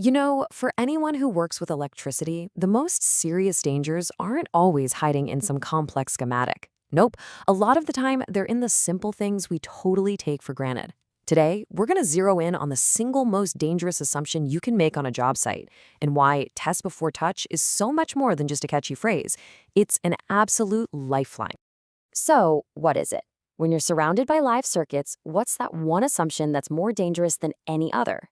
For anyone who works with electricity, the most serious dangers aren't always hiding in some complex schematic. Nope, a lot of the time they're in the simple things we totally take for granted. Today, we're going to zero in on the single most dangerous assumption you can make on a job site and why test before touch is so much more than just a catchy phrase. It's an absolute lifeline. So, what is it? When you're surrounded by live circuits, what's that one assumption that's more dangerous than any other?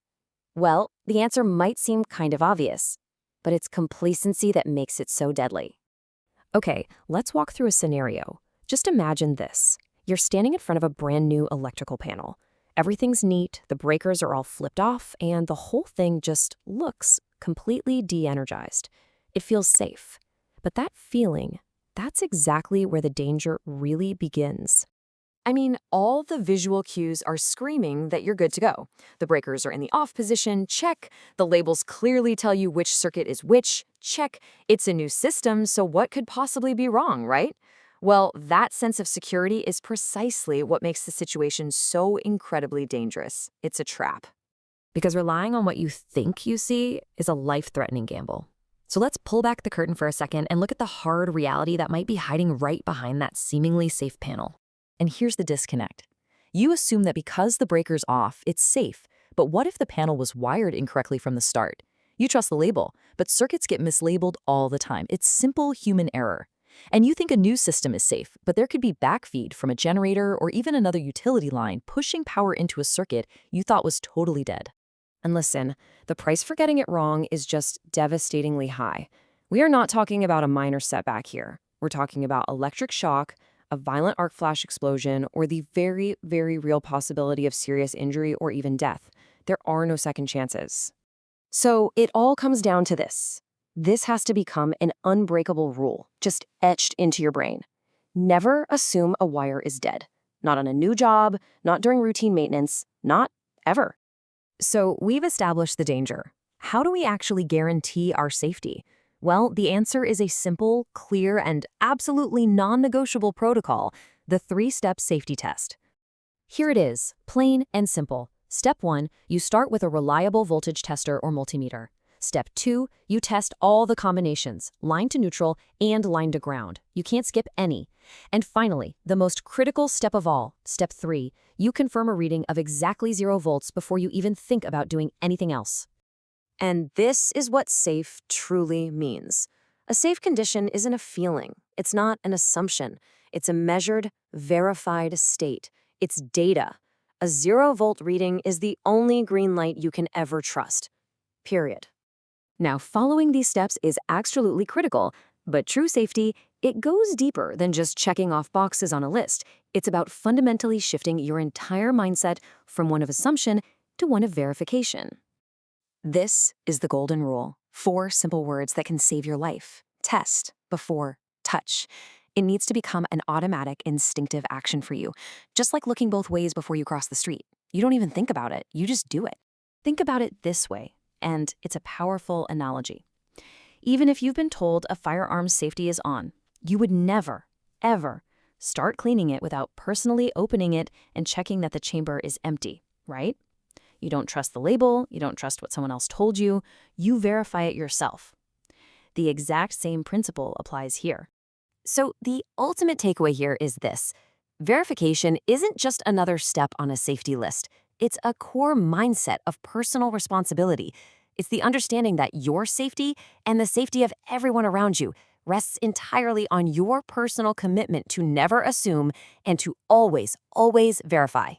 Well, the answer might seem kind of obvious, but it's complacency that makes it so deadly. Okay, let's walk through a scenario. Just imagine this. You're standing in front of a brand new electrical panel. Everything's neat, the breakers are all flipped off, and the whole thing just looks completely de-energized. It feels safe. But that feeling, that's exactly where the danger really begins. I mean, all the visual cues are screaming that you're good to go. The breakers are in the off position, check. The labels clearly tell you which circuit is which, check. It's a new system, so what could possibly be wrong, right? Well, that sense of security is precisely what makes the situation so incredibly dangerous. It's a trap. Because relying on what you think you see is a life-threatening gamble. So let's pull back the curtain for a second and look at the hard reality that might be hiding right behind that seemingly safe panel. And here's the disconnect. You assume that because the breaker's off, it's safe. But what if the panel was wired incorrectly from the start? You trust the label, but circuits get mislabeled all the time. It's simple human error. And you think a new system is safe, but there could be backfeed from a generator or even another utility line pushing power into a circuit you thought was totally dead. And listen, the price for getting it wrong is just devastatingly high. We are not talking about a minor setback here. We're talking about electric shock, a violent arc flash explosion, or the very, very real possibility of serious injury or even death. There are no second chances. So it all comes down to this. This has to become an unbreakable rule, just etched into your brain. Never assume a wire is dead. Not on a new job, not during routine maintenance, not ever. So we've established the danger. How do we actually guarantee our safety? Well, the answer is a simple, clear, and absolutely non-negotiable protocol, the three-step safety test. Here it is, plain and simple. Step 1, you start with a reliable voltage tester or multimeter. Step 2, you test all the combinations, line to neutral and line to ground. You can't skip any. And finally, the most critical step of all, Step 3, you confirm a reading of exactly 0 volts before you even think about doing anything else. And this is what safe truly means. A safe condition isn't a feeling. It's not an assumption. It's a measured, verified state. It's data. A 0-volt reading is the only green light you can ever trust. Period. Now, following these steps is absolutely critical, but true safety, it goes deeper than just checking off boxes on a list. It's about fundamentally shifting your entire mindset from one of assumption to one of verification. This is the golden rule. 4 simple words that can save your life. Test before touch. It needs to become an automatic, instinctive action for you, just like looking both ways before you cross the street. You don't even think about it, you just do it. Think about it this way, and it's a powerful analogy. Even if you've been told a firearm's safety is on, you would never, ever start cleaning it without personally opening it and checking that the chamber is empty, right? You don't trust the label, you don't trust what someone else told you, you verify it yourself. The exact same principle applies here. So the ultimate takeaway here is this. Verification isn't just another step on a safety list. It's a core mindset of personal responsibility. It's the understanding that your safety and the safety of everyone around you rests entirely on your personal commitment to never assume and to always, always verify.